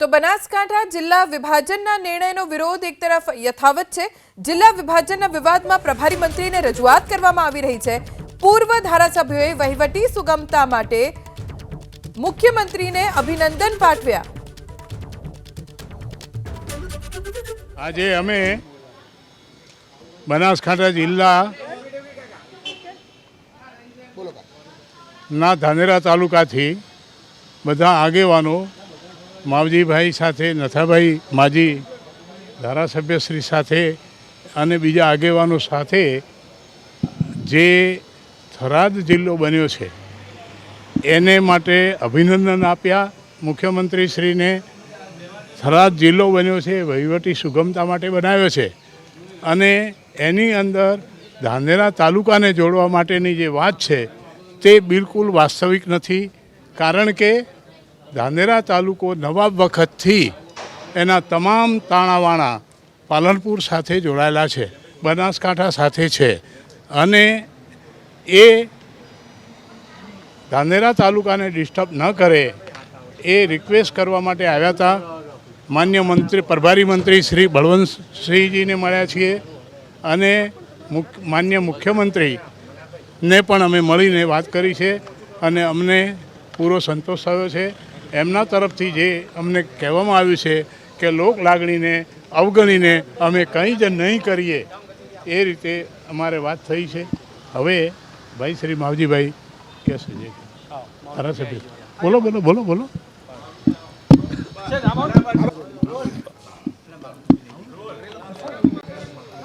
તો બનાસકાંઠા જિલ્લા વિભાજનના નિર્ણયનો વિરોધ એક તરફ યથાવત છે। જિલ્લા વિભાજનના વિવાદમાં પ્રભારી મંત્રીને રજૂઆત કરવામાં આવી રહી છે। પૂર્વ ધારાસભ્યોએ વહીવટી સુગમતા માટે મુખ્યમંત્રીને અભિનંદન પાઠવ્યા। આજે અમે બનાસકાંઠા જિલ્લા ના ધાનેરા તાલુકાથી બધા આગેવાનો માવજીભાઈ સાથે, નથાભાઈ માજી ધારાસભ્યશ્રી સાથે અને બીજા આગેવાનો સાથે જે થરાદ જિલ્લો બન્યો છે એને માટે અભિનંદન આપ્યા મુખ્યમંત્રીશ્રીને। થરાદ જિલ્લો બન્યો છે વહીવટી સુગમતા માટે બનાવ્યો છે અને એની અંદર ધાનેરા તાલુકાને જોડવા માટેની જે વાત છે તે બિલકુલ વાસ્તવિક નથી, કારણ કે ધાનેરા તાલુકો નવાબ વખતથી એના તમામ તાણાવાણા પાલનપુર સાથે જોડાયેલા છે, બનાસકાંઠા સાથે છે અને એ ધાનેરા તાલુકાને ડિસ્ટર્બ ન કરે એ રિક્વેસ્ટ કરવા માટે આવ્યા હતા। માન્ય મંત્રી, પ્રભારી મંત્રી શ્રી બળવંતસિંહજીને મળ્યા છીએ અને માન્ય મુખ્યમંત્રીને પણ અમે મળીને વાત કરી છે અને અમને પૂરો સંતોષ થયો છે। એમના તરફથી જે અમને કહેવામાં આવ્યું છે કે લોક લાગણીને અવગણીને અમે કંઈ જ નહીં કરીએ એ રીતે અમારે વાત થઈ છે। હવે ભાઈ શ્રી માવજીભાઈ કહેશે છે, ધારાસભ્ય બોલો બોલો બોલો બોલો।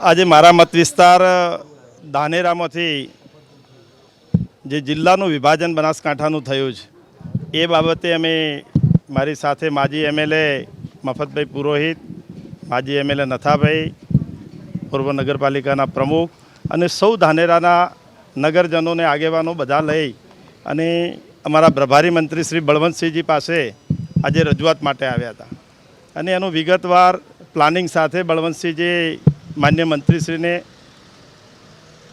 આજે મારા મત વિસ્તાર ધાનેરામાંથી જે જિલ્લાનું વિભાજન બનાસકાંઠાનું થયું છે એ બાબતે અમે મારી સાથે માજી એમએલએ મફતભાઈ પુરોહિત, માજી એમએલએ નથાભાઈ, પૂર્વ નગરપાલિકાના પ્રમુખ અને સૌ ધાનેરાના નગરજનોને આગેવાનો બધા લઈ અને અમારા પ્રભારી મંત્રી શ્રી બળવંતસિંહજી પાસે આજે રજૂઆત માટે આવ્યા હતા અને એનું વિગતવાર પ્લાનિંગ સાથે બળવંતસિંહજી માન્ય મંત્રીશ્રીને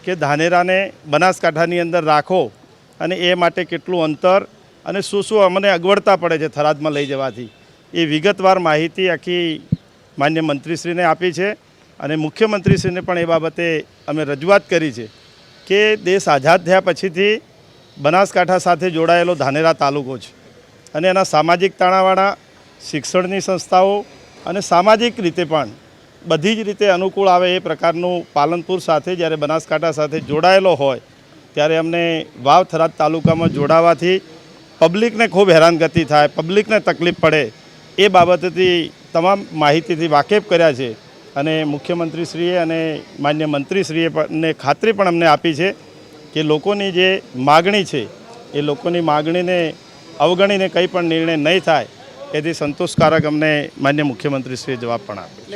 કે ધાનેરાને બનાસકાંઠાની અંદર રાખો અને એ માટે કેટલું અંતર અને શું શું અમને અગવડતા પડે છે થરાદમાં લઈ જવાથી એ વિગતવાર માહિતી આખી માન્ય મંત્રીશ્રીને આપી છે અને મુખ્યમંત્રીશ્રીને પણ એ બાબતે અમે રજૂઆત કરી છે કે દેશ આઝાદ થયા પછીથી બનાસકાંઠા સાથે જોડાયેલો ધાનેરા તાલુકો છે અને એના સામાજિક તાણાવાળા, શિક્ષણની સંસ્થાઓ અને સામાજિક રીતે પણ બધી જ રીતે અનુકૂળ આવે એ પ્રકારનું પાલનપુર સાથે જ્યારે બનાસકાંઠા સાથે જોડાયેલો હોય ત્યારે અમને વાવ થરાદ તાલુકામાં જોડાવાથી પબ્લિકને ખૂબ હેરાનગતિ થાય, પબ્લિકને તકલીફ પડે એ બાબતેથી તમામ માહિતીથી વાકેફ કર્યા છે અને મુખ્યમંત્રીશ્રીએ અને માન્ય મંત્રીશ્રીએ પણ ખાતરી પણ અમને આપી છે કે લોકોની જે માગણી છે એ લોકોની માગણીને અવગણીને કંઈ પણ નિર્ણય નહીં થાય એથી સંતોષકારક અમને માન્ય મુખ્યમંત્રીશ્રીએ જવાબ પણ આપ્યો।